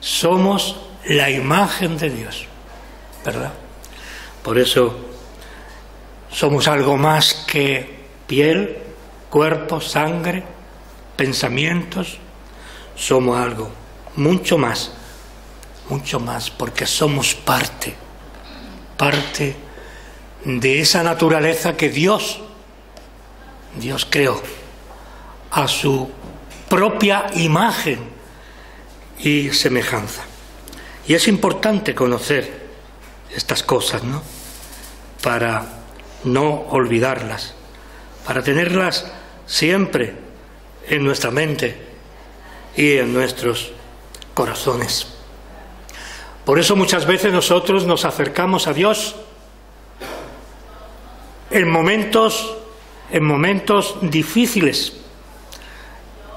somos la imagen de Dios, ¿verdad? Por eso somos algo más que piel, cuerpo, sangre, pensamientos. Somos algo mucho más, porque somos parte de esa naturaleza que Dios creó a su propia imagen y semejanza. Y es importante conocer estas cosas, ¿no? Para no olvidarlas, para tenerlas siempre en nuestra mente y en nuestros corazones. Por eso muchas veces nosotros nos acercamos a Dios en momentos difíciles,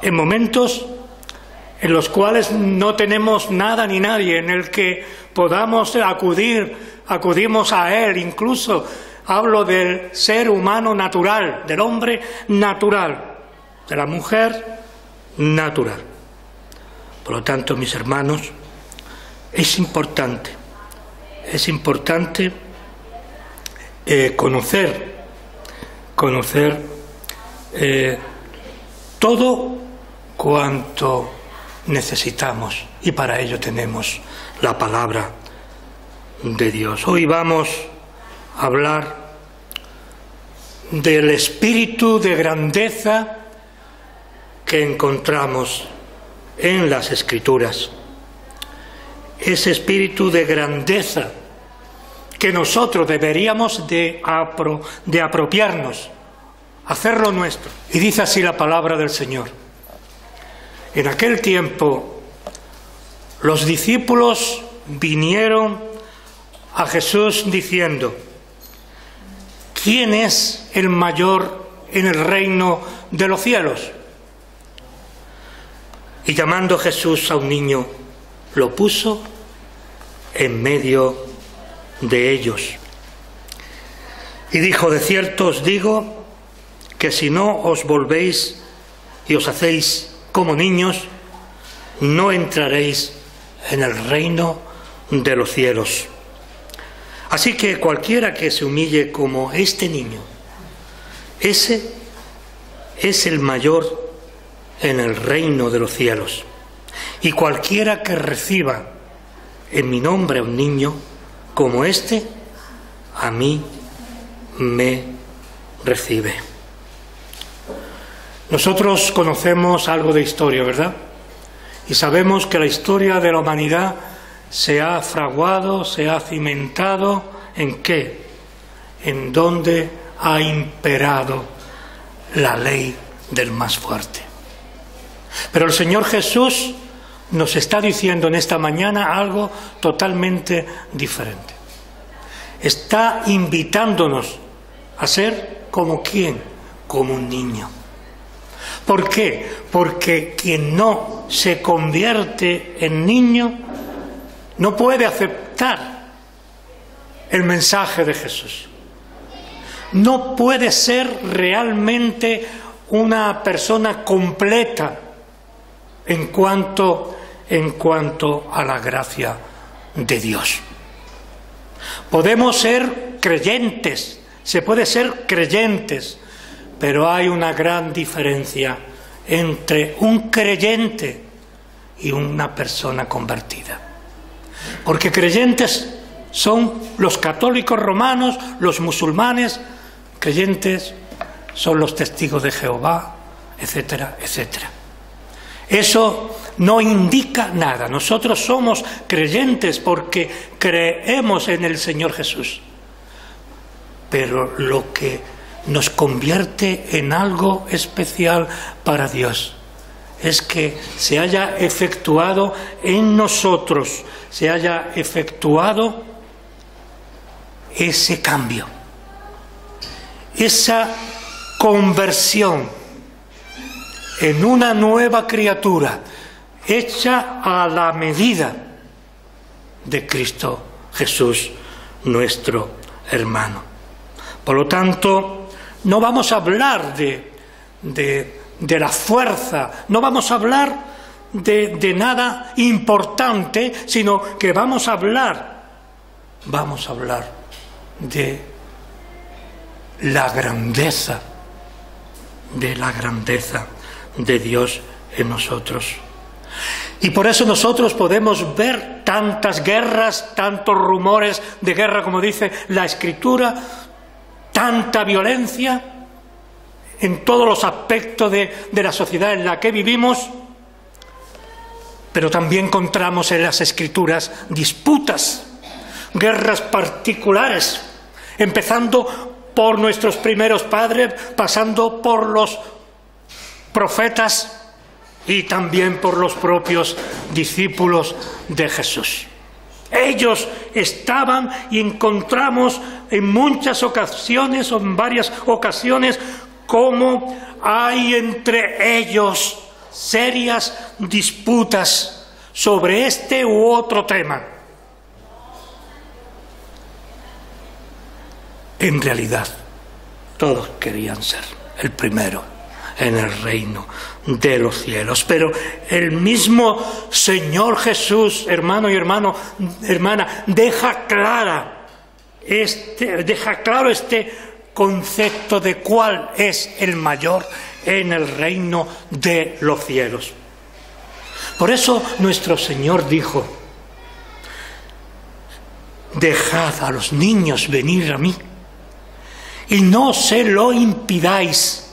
en momentos en los cuales no tenemos nada ni nadie, en el que podamos acudimos a Él. Incluso hablo del ser humano natural, del hombre natural, de la mujer natural. Por lo tanto, mis hermanos, es importante conocer todo cuanto necesitamos, y para ello tenemos la palabra de Dios. Hoy vamos a hablar del espíritu de grandeza que encontramos en las Escrituras. Ese espíritu de grandeza que nosotros deberíamos de apropiarnos, hacerlo nuestro. Y dice así la palabra del Señor: en aquel tiempo los discípulos vinieron a Jesús diciendo: ¿quién es el mayor en el reino de los cielos? Y llamando Jesús a un niño, lo puso en medio de ellos. Y dijo: de cierto os digo que si no os volvéis y os hacéis como niños, no entraréis en el reino de los cielos. Así que cualquiera que se humille como este niño, ese es el mayor en el reino de los cielos. Y cualquiera que reciba en mi nombre a un niño como este, a mí me recibe. Nosotros conocemos algo de historia, ¿verdad? Y sabemos que la historia de la humanidad se ha fraguado, se ha cimentado, ¿en qué? En donde ha imperado la ley del más fuerte. Pero el Señor Jesús nos está diciendo en esta mañana algo totalmente diferente. Está invitándonos a ser como ¿quién? Como un niño. ¿Por qué? Porque quien no se convierte en niño no puede aceptar el mensaje de Jesús. No puede ser realmente una persona completa en cuanto a la gracia de Dios. Podemos ser creyentes, se puede ser creyentes, pero hay una gran diferencia entre un creyente y una persona convertida. Porque creyentes son los católicos romanos, los musulmanes, creyentes son los testigos de Jehová, etcétera, etcétera. Eso no indica nada. Nosotros somos creyentes porque creemos en el Señor Jesús. Pero lo que nos convierte en algo especial para Dios es que se haya efectuado en nosotros, se haya efectuado ese cambio, esa conversión en una nueva criatura hecha a la medida de Cristo Jesús, nuestro hermano. Por lo tanto, no vamos a hablar de la fuerza, no vamos a hablar de nada importante, sino que vamos a hablar de la grandeza de Dios en nosotros. Y por eso nosotros podemos ver tantas guerras, tantos rumores de guerra, como dice la Escritura, tanta violencia en todos los aspectos de la sociedad en la que vivimos, pero también encontramos en las Escrituras disputas, guerras particulares, empezando por nuestros primeros padres, pasando por los profetas y también por los propios discípulos de Jesús. Ellos estaban, y encontramos en muchas ocasiones, o en varias ocasiones, cómo hay entre ellos serias disputas sobre este u otro tema. En realidad, todos querían ser el primero en el reino de los cielos. Pero el mismo Señor Jesús, hermano y hermana, deja claro este concepto de cuál es el mayor en el reino de los cielos. Por eso nuestro Señor dijo: dejad a los niños venir a mí y no se lo impidáis.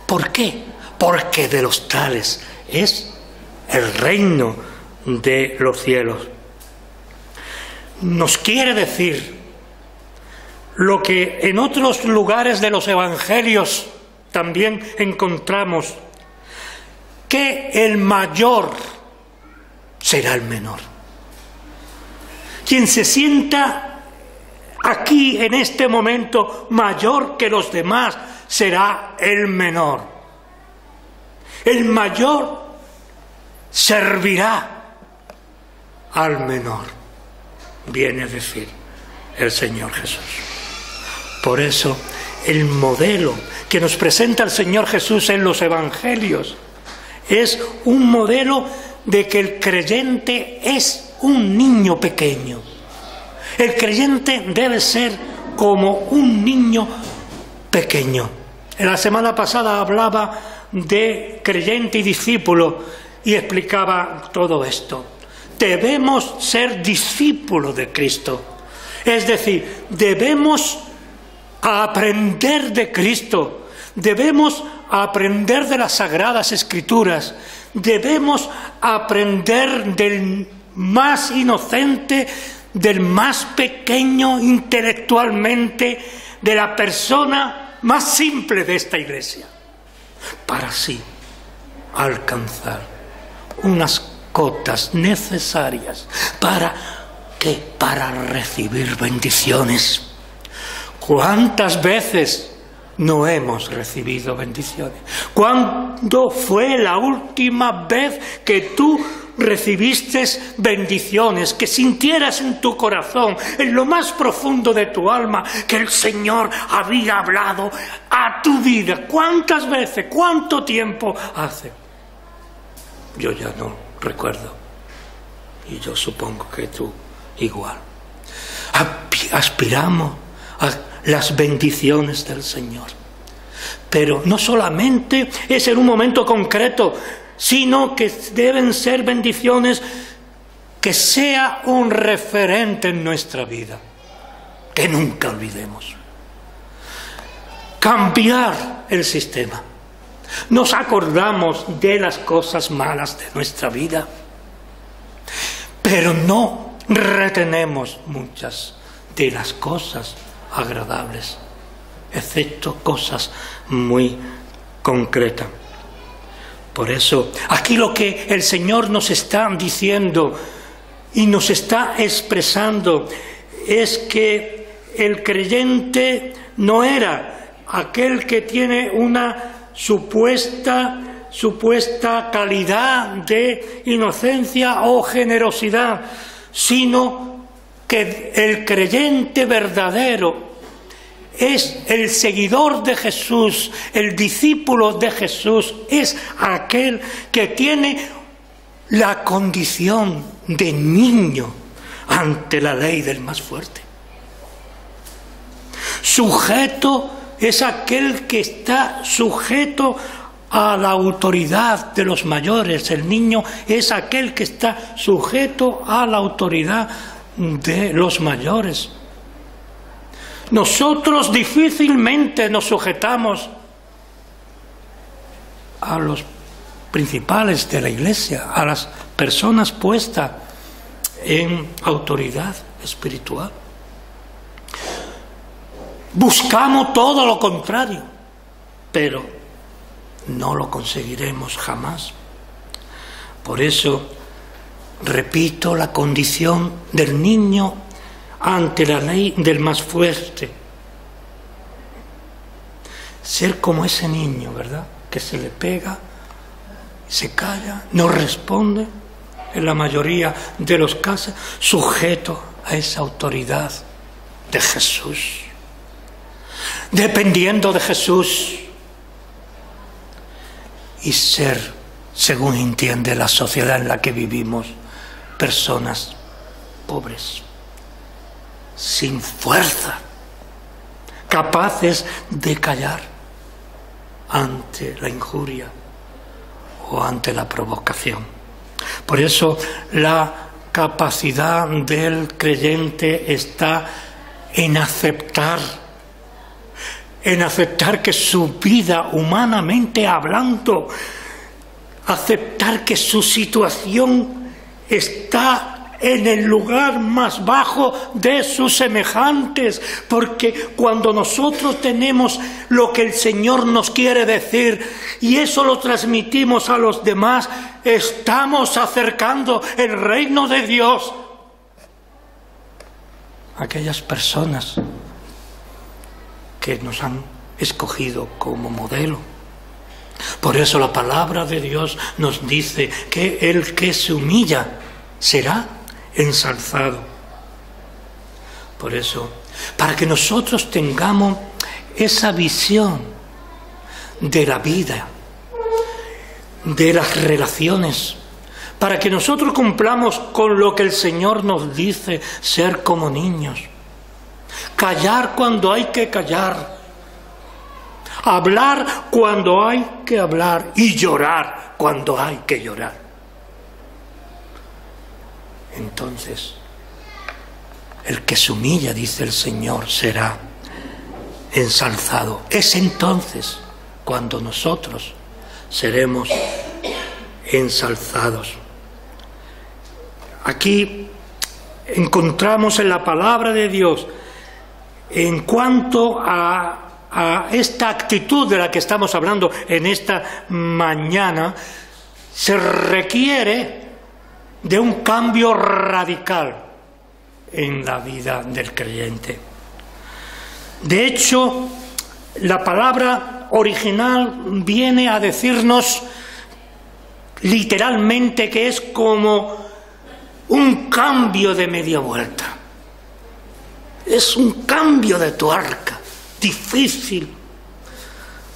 ¿Por qué? Porque de los tales es el reino de los cielos. Nos quiere decir lo que en otros lugares de los evangelios también encontramos, que el mayor será el menor. Quien se sienta aquí en este momento mayor que los demás será el menor. El mayor servirá al menor, viene a decir el Señor Jesús. Por eso el modelo que nos presenta el Señor Jesús en los evangelios es un modelo de que el creyente es un niño pequeño. El creyente debe ser como un niño pequeño. En la semana pasada hablaba de creyente y discípulo y explicaba todo esto. Debemos ser discípulos de Cristo. Es decir, debemos aprender de Cristo, debemos aprender de las Sagradas Escrituras, debemos aprender del más inocente, del más pequeño intelectualmente, de la persona más simple de esta iglesia, para así alcanzar unas cotas necesarias para recibir bendiciones. ¿Cuántas veces no hemos recibido bendiciones? ¿Cuándo fue la última vez que tú recibiste bendiciones, que sintieras en tu corazón, en lo más profundo de tu alma, que el Señor había hablado a tu vida? ¿Cuántas veces? ¿Cuánto tiempo hace? Yo ya no recuerdo, y yo supongo que tú igual. Aspiramos a las bendiciones del Señor, pero no solamente es en un momento concreto, sino que deben ser bendiciones que sea un referente en nuestra vida, que nunca olvidemos. Cambiar el sistema. Nos acordamos de las cosas malas de nuestra vida, pero no retenemos muchas de las cosas agradables, excepto cosas muy concretas. Por eso, aquí lo que el Señor nos está diciendo y nos está expresando es que el creyente no era aquel que tiene una supuesta calidad de inocencia o generosidad, sino que el creyente verdadero es el seguidor de Jesús, el discípulo de Jesús, es aquel que tiene la condición de niño ante la ley del más fuerte. Sujeto es aquel que está sujeto a la autoridad de los mayores. El niño es aquel que está sujeto a la autoridad de los mayores. Nosotros difícilmente nos sujetamos a los principales de la Iglesia, a las personas puestas en autoridad espiritual. Buscamos todo lo contrario, pero no lo conseguiremos jamás. Por eso, repito, la condición del niño ante la ley del más fuerte. Ser como ese niño, ¿verdad? Que se le pega, se calla, no responde, en la mayoría de los casos, sujeto a esa autoridad de Jesús. Dependiendo de Jesús y ser, según entiende la sociedad en la que vivimos, personas pobres, sin fuerza, capaces de callar ante la injuria o ante la provocación. Por eso la capacidad del creyente está en aceptar que su vida, humanamente hablando, aceptar que su situación está en el lugar más bajo de sus semejantes, porque cuando nosotros tenemos lo que el Señor nos quiere decir y eso lo transmitimos a los demás, estamos acercando el reino de Dios a aquellas personas que nos han escogido como modelo. Por eso la palabra de Dios nos dice que el que se humilla será ensalzado. Por eso, para que nosotros tengamos esa visión de la vida, de las relaciones, para que nosotros cumplamos con lo que el Señor nos dice, ser como niños, callar cuando hay que callar, hablar cuando hay que hablar y llorar cuando hay que llorar. Entonces, el que se humilla, dice el Señor, será ensalzado. Es entonces cuando nosotros seremos ensalzados. Aquí encontramos en la palabra de Dios, en cuanto a esta actitud de la que estamos hablando en esta mañana, se requiere de un cambio radical en la vida del creyente. De hecho, la palabra original viene a decirnos literalmente que es como un cambio de media vuelta. Es un cambio de tuerca, difícil,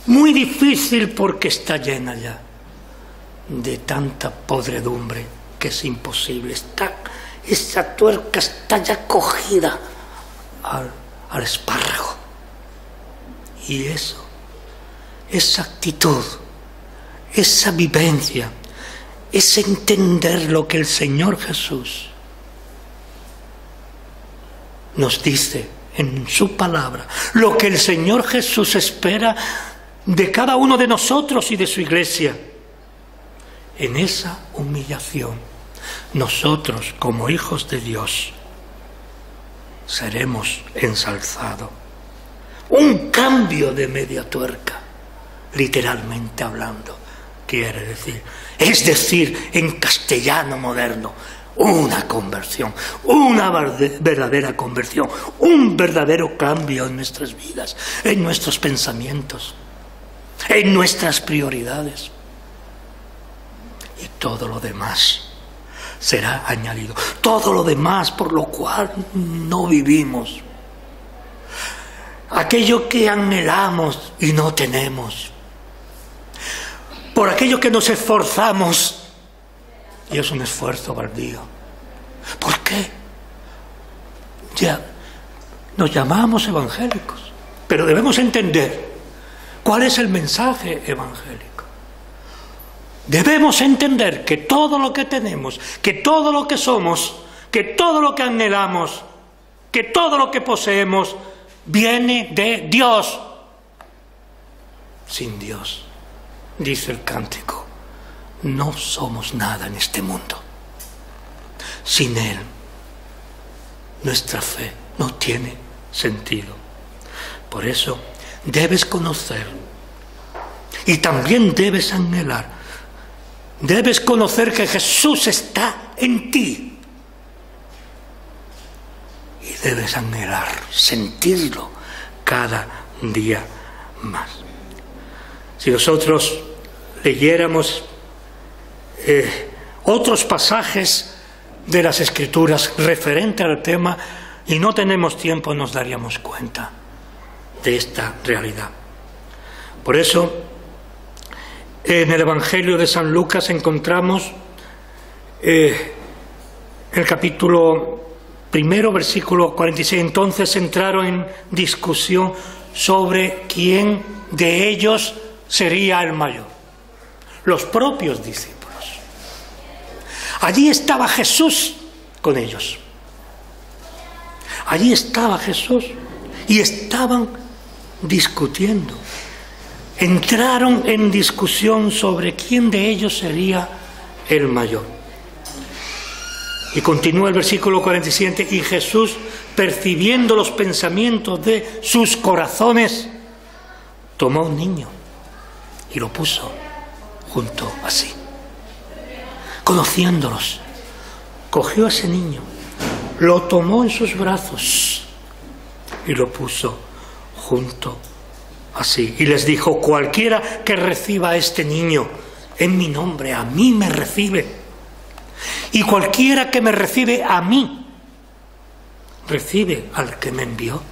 muy difícil, porque está llena ya de tanta podredumbre que es imposible. Esa tuerca está ya cogida al espárrago. Y eso, esa actitud, esa vivencia, es entender lo que el Señor Jesús nos dice en su palabra, lo que el Señor Jesús espera de cada uno de nosotros y de su iglesia. En esa humillación, nosotros, como hijos de Dios, seremos ensalzados. Un cambio de media tuerca, literalmente hablando, quiere decir. Es decir, en castellano moderno, una conversión, una verdadera conversión, un verdadero cambio en nuestras vidas, en nuestros pensamientos, en nuestras prioridades. Y todo lo demás será añadido. Todo lo demás por lo cual no vivimos. Aquello que anhelamos y no tenemos. Por aquello que nos esforzamos y es un esfuerzo baldío. ¿Por qué? Ya nos llamamos evangélicos, pero debemos entender cuál es el mensaje evangélico. Debemos entender que todo lo que tenemos, que todo lo que somos, que todo lo que anhelamos, que todo lo que poseemos viene de Dios. Sin Dios, dice el cántico, no somos nada en este mundo. Sin Él, nuestra fe no tiene sentido. Por eso debes conocer y también debes anhelar. Debes conocer que Jesús está en ti. Y debes anhelar, sentirlo cada día más. Si nosotros leyéramos otros pasajes de las Escrituras referentes al tema, y no tenemos tiempo, nos daríamos cuenta de esta realidad. Por eso, en el Evangelio de San Lucas encontramos el capítulo 1, versículo 46. Entonces entraron en discusión sobre quién de ellos sería el mayor. Los propios discípulos. Allí estaba Jesús con ellos. Allí estaba Jesús y estaban discutiendo. Entraron en discusión sobre quién de ellos sería el mayor. Y continúa el versículo 47, y Jesús, percibiendo los pensamientos de sus corazones, tomó un niño y lo puso junto a sí. Conociéndolos, cogió a ese niño, lo tomó en sus brazos y lo puso junto a sí. Y les dijo, cualquiera que reciba a este niño en mi nombre, a mí me recibe. Y cualquiera que me recibe a mí, recibe al que me envió.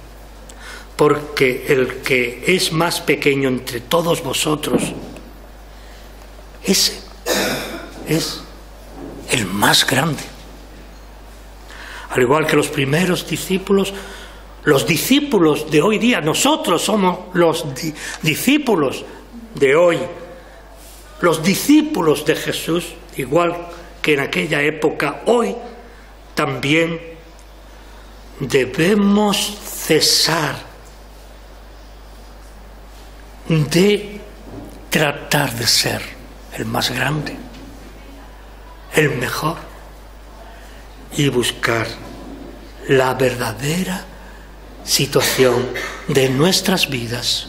Porque el que es más pequeño entre todos vosotros, ese es el más grande. Al igual que los primeros discípulos, los discípulos de hoy día, nosotros somos los discípulos de hoy, los discípulos de Jesús, igual que en aquella época, hoy también debemos cesar de tratar de ser el más grande, el mejor, y buscar la verdadera situación de nuestras vidas,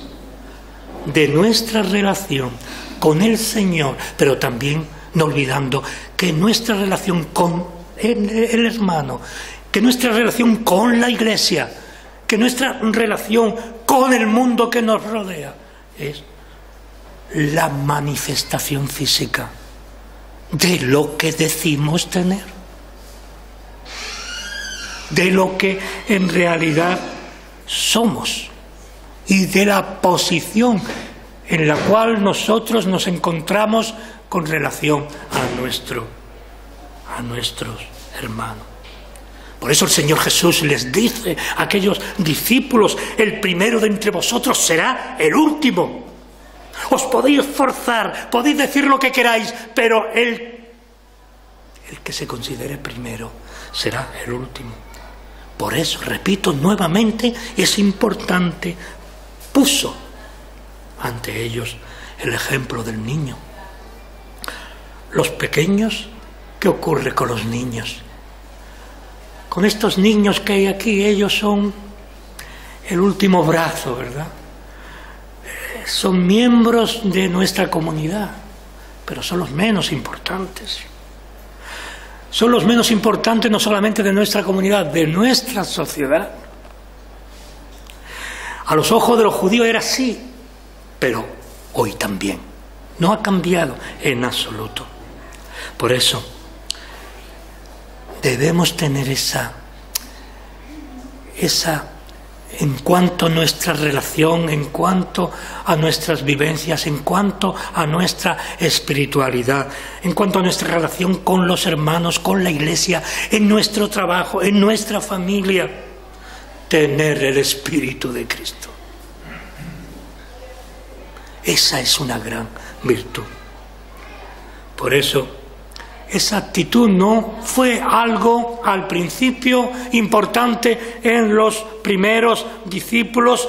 de nuestra relación con el Señor, pero también no olvidando que nuestra relación con el hermano, que nuestra relación con la Iglesia, que nuestra relación con el mundo que nos rodea es la manifestación física de lo que decimos tener, de lo que en realidad somos y de la posición en la cual nosotros nos encontramos con relación a nuestros hermanos. Por eso el Señor Jesús les dice a aquellos discípulos, el primero de entre vosotros será el último. Os podéis forzar, podéis decir lo que queráis, pero el que se considere primero será el último. Por eso, repito nuevamente, es importante, puso ante ellos el ejemplo del niño. Los pequeños, ¿qué ocurre con los niños? Con estos niños que hay aquí, ellos son el último brazo, ¿verdad? Son miembros de nuestra comunidad, pero son los menos importantes. Son los menos importantes no solamente de nuestra comunidad, de nuestra sociedad. A los ojos de los judíos era así, pero hoy también. No ha cambiado en absoluto. Por eso debemos tener esa en cuanto a nuestra relación, en cuanto a nuestras vivencias, en cuanto a nuestra espiritualidad, en cuanto a nuestra relación con los hermanos, con la Iglesia, en nuestro trabajo, en nuestra familia, tener el Espíritu de Cristo. Esa es una gran virtud. Por eso, esa actitud no fue algo al principio importante en los primeros discípulos.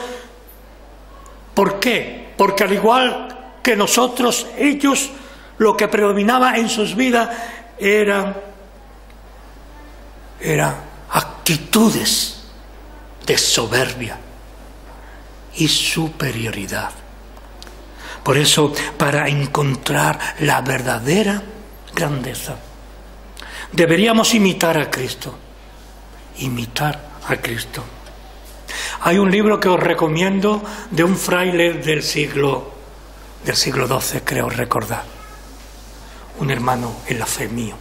¿Por qué? Porque al igual que nosotros, ellos, lo que predominaba en sus vidas eran actitudes de soberbia y superioridad. Por eso, para encontrar la verdadera grandeza, deberíamos imitar a Cristo. Imitar a Cristo. Hay un libro que os recomiendo de un fraile del siglo XII, creo recordar. Un hermano en la fe mío.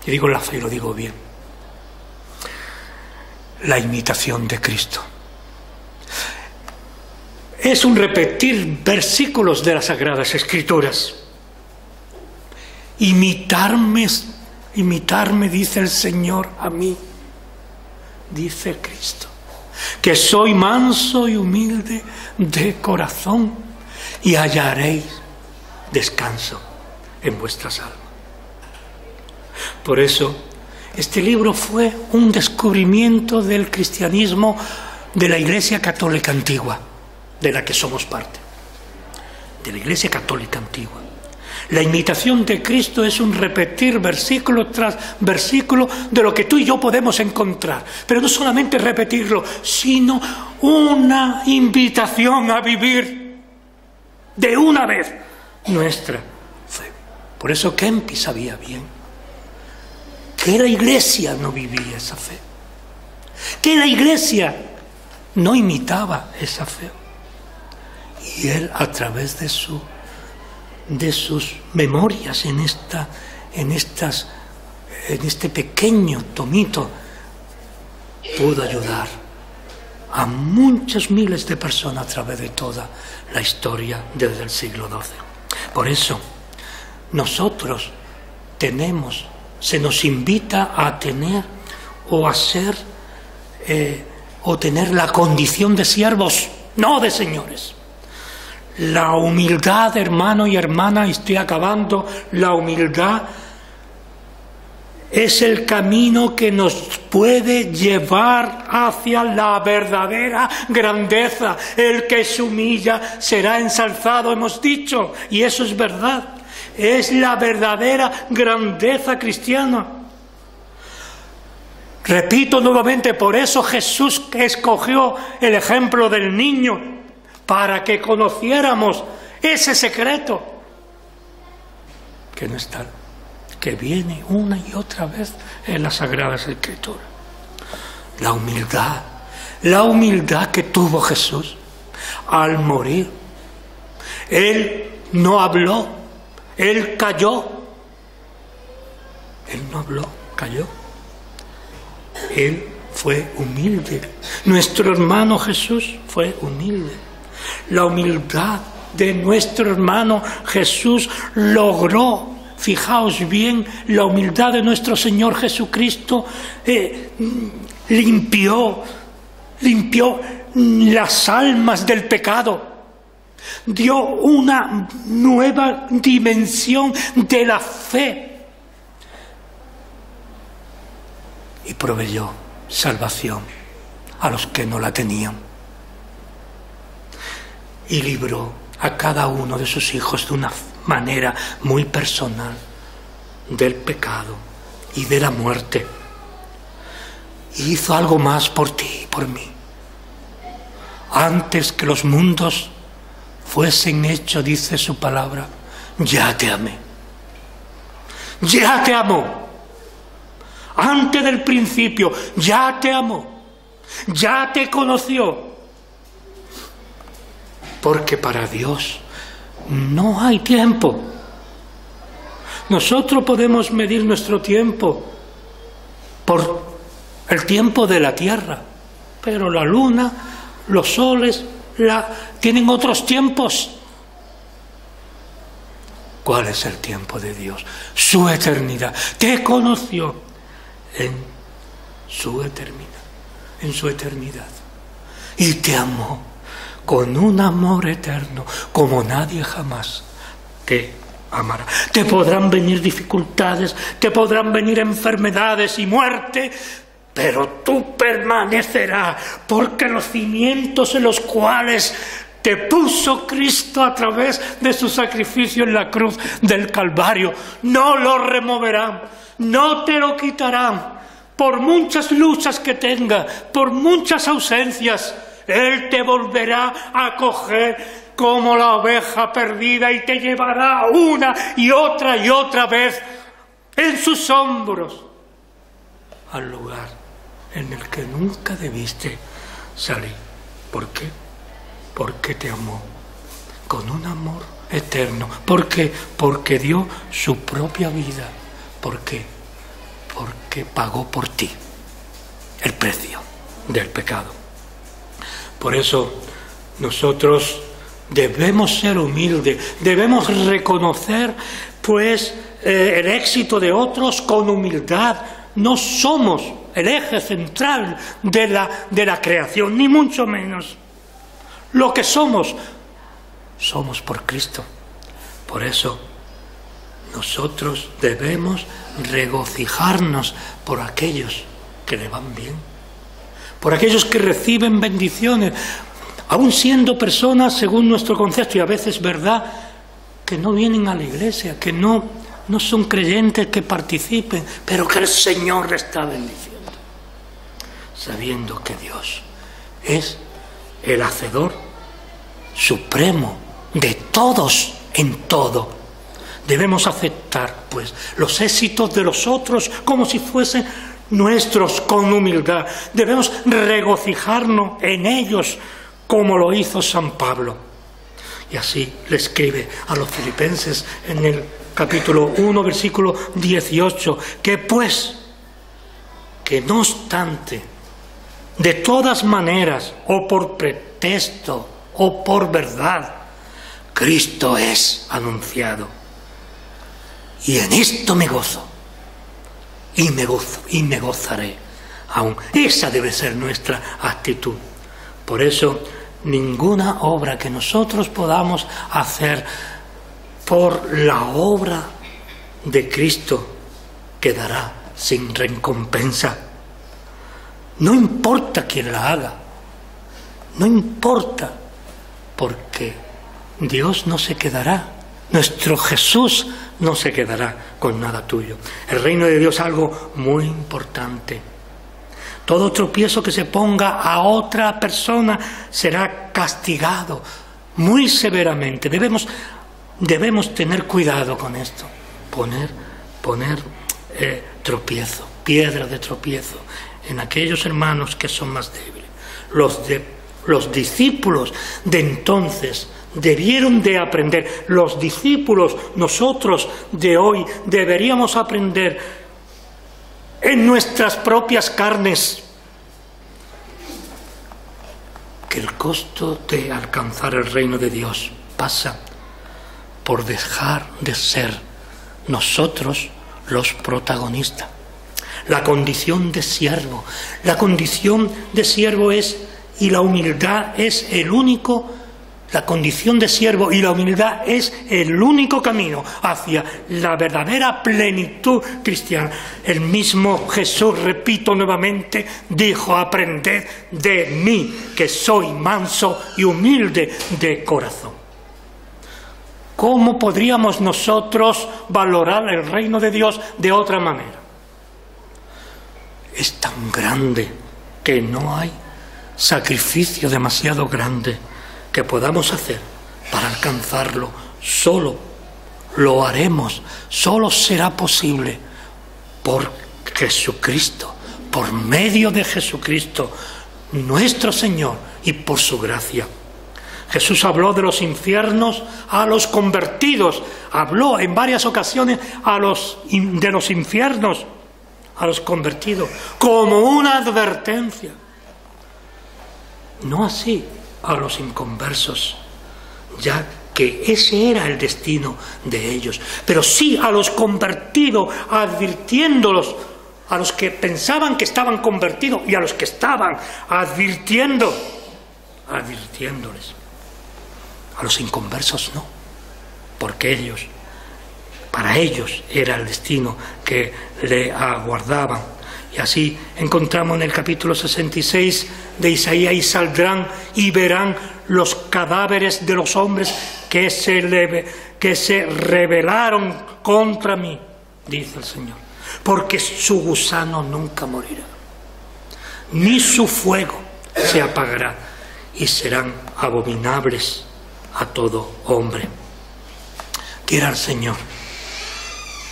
Y digo la fe y lo digo bien. La imitación de Cristo. Es un repetir versículos de las Sagradas Escrituras. Imitarme, dice el Señor a mí, dice Cristo, que soy manso y humilde de corazón y hallaréis descanso en vuestras almas. Por eso, este libro fue un descubrimiento del cristianismo de la Iglesia Católica Antigua, de la que somos parte, de la Iglesia Católica Antigua. La imitación de Cristo es un repetir versículo tras versículo de lo que tú y yo podemos encontrar. Pero no solamente repetirlo, sino una invitación a vivir de una vez nuestra fe. Por eso Kempis sabía bien que la Iglesia no vivía esa fe, que la Iglesia no imitaba esa fe. Y él, a través de sus memorias en este pequeño tomito, pudo ayudar a muchos miles de personas a través de toda la historia desde el siglo XII. Por eso, nosotros se nos invita a tener o a ser o tener la condición de siervos, no de señores. La humildad, hermano y hermana, y estoy acabando, la humildad es el camino que nos puede llevar hacia la verdadera grandeza. El que se humilla será ensalzado, hemos dicho, y eso es verdad. Es la verdadera grandeza cristiana. Repito nuevamente, por eso Jesús escogió el ejemplo del niño, para que conociéramos ese secreto que no está, que viene una y otra vez en las Sagradas Escrituras. La humildad que tuvo Jesús al morir. Él no habló, él calló. Él no habló, calló. Él fue humilde. Nuestro hermano Jesús fue humilde. La humildad de nuestro hermano Jesús logró, fijaos bien, la humildad de nuestro Señor Jesucristo limpió las almas del pecado, dio una nueva dimensión de la fe y proveyó salvación a los que no la tenían. Y libró a cada uno de sus hijos de una manera muy personal del pecado y de la muerte. Y hizo algo más por ti y por mí. Antes que los mundos fuesen hechos, dice su palabra, ya te amé. Ya te amó. Antes del principio, ya te amó. Ya te conoció. Porque para Dios no hay tiempo. Nosotros podemos medir nuestro tiempo por el tiempo de la tierra, Pero la luna, los soles, tienen otros tiempos. ¿Cuál es el tiempo de Dios? Su eternidad. Te conoció en su eternidad. Y te amó con un amor eterno como nadie jamás te amará. Te podrán venir dificultades, te podrán venir enfermedades y muerte, pero tú permanecerás, porque los cimientos en los cuales te puso Cristo a través de su sacrificio en la cruz del Calvario no lo removerán, no te lo quitarán. Por muchas luchas que tengas, por muchas ausencias, Él te volverá a coger como la oveja perdida y te llevará una y otra vez en sus hombros al lugar en el que nunca debiste salir. ¿Por qué? Porque te amó con un amor eterno. ¿Por qué? Porque dio su propia vida. ¿Por qué? Porque pagó por ti el precio del pecado. Por eso nosotros debemos ser humildes, debemos reconocer pues el éxito de otros con humildad. No somos el eje central de la creación, ni mucho menos. Lo que somos por Cristo. Por eso nosotros debemos regocijarnos por aquellos que le van bien, por aquellos que reciben bendiciones, aun siendo personas según nuestro concepto, y a veces verdad, que no vienen a la iglesia, que no son creyentes que participen, pero que el Señor le está bendiciendo, sabiendo que Dios es el hacedor supremo de todos en todo. Debemos aceptar, pues, los éxitos de los otros como si fuesen nuestros con humildad. Debemos regocijarnos en ellos como lo hizo San Pablo. Y así le escribe a los filipenses en el capítulo 1, versículo 18, que pues, que no obstante, de todas maneras, o por pretexto, o por verdad, Cristo es anunciado. Y en esto me gozo, y me gozaré aún. Esa debe ser nuestra actitud. Por eso, ninguna obra que nosotros podamos hacer por la obra de Cristo quedará sin recompensa. No importa quién la haga, no importa, porque Dios no se quedará, nuestro Jesús no se quedará con nada tuyo. El reino de Dios es algo muy importante. Todo tropiezo que se ponga a otra persona será castigado muy severamente. Debemos tener cuidado con esto. Poner tropiezo, piedra de tropiezo en aquellos hermanos que son más débiles. Los discípulos de entonces debieron de aprender. Los discípulos, nosotros de hoy, deberíamos aprender en nuestras propias carnes que el costo de alcanzar el reino de Dios pasa por dejar de ser nosotros los protagonistas. La condición de siervo es, y la humildad es el único. La condición de siervo y la humildad es el único camino hacia la verdadera plenitud cristiana. El mismo Jesús, repito nuevamente, dijo: aprended de mí, que soy manso y humilde de corazón. ¿Cómo podríamos nosotros valorar el reino de Dios de otra manera? Es tan grande que no hay sacrificio demasiado grande que podamos hacer para alcanzarlo. Solo lo haremos, solo será posible por Jesucristo, por medio de Jesucristo, nuestro Señor, y por su gracia. Jesús habló de los infiernos a los convertidos, habló en varias ocasiones de los infiernos a los convertidos, como una advertencia. no así a los inconversos, ya que ese era el destino de ellos, pero sí a los convertidos, advirtiéndolos, a los que pensaban que estaban convertidos y a los que estaban advirtiéndoles. A los inconversos no, porque para ellos era el destino que le aguardaban. Y así encontramos en el capítulo 66 de Isaías: y saldrán y verán los cadáveres de los hombres que se rebelaron contra mí, dice el Señor, porque su gusano nunca morirá, ni su fuego se apagará, y serán abominables a todo hombre. Quiera el Señor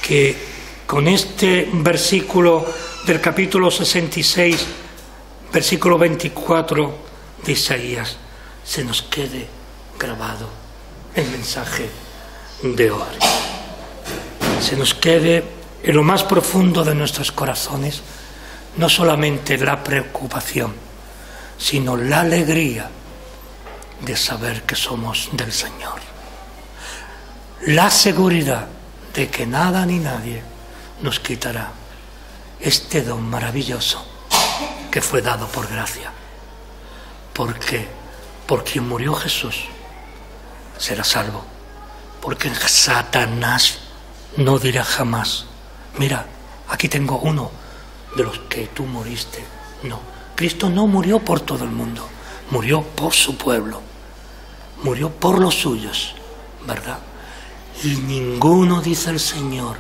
que con este versículo del capítulo 66, versículo 24 de Isaías, se nos quede grabado el mensaje de hoy. Se nos quede en lo más profundo de nuestros corazones no solamente la preocupación, sino la alegría de saber que somos del Señor. La seguridad de que nada ni nadie nos quitará este don maravilloso que fue dado por gracia. Porque por quien murió Jesús será salvo. Porque Satanás no dirá jamás: mira, aquí tengo uno de los que tú moriste. No, Cristo no murió por todo el mundo, murió por su pueblo, murió por los suyos, ¿verdad? Y ninguno, dice el Señor,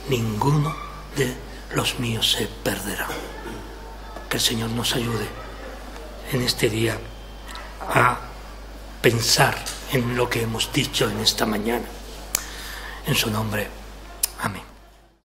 ninguno de los míos se perderá. Que el Señor nos ayude en este día a pensar en lo que hemos dicho en esta mañana. En su nombre, amén.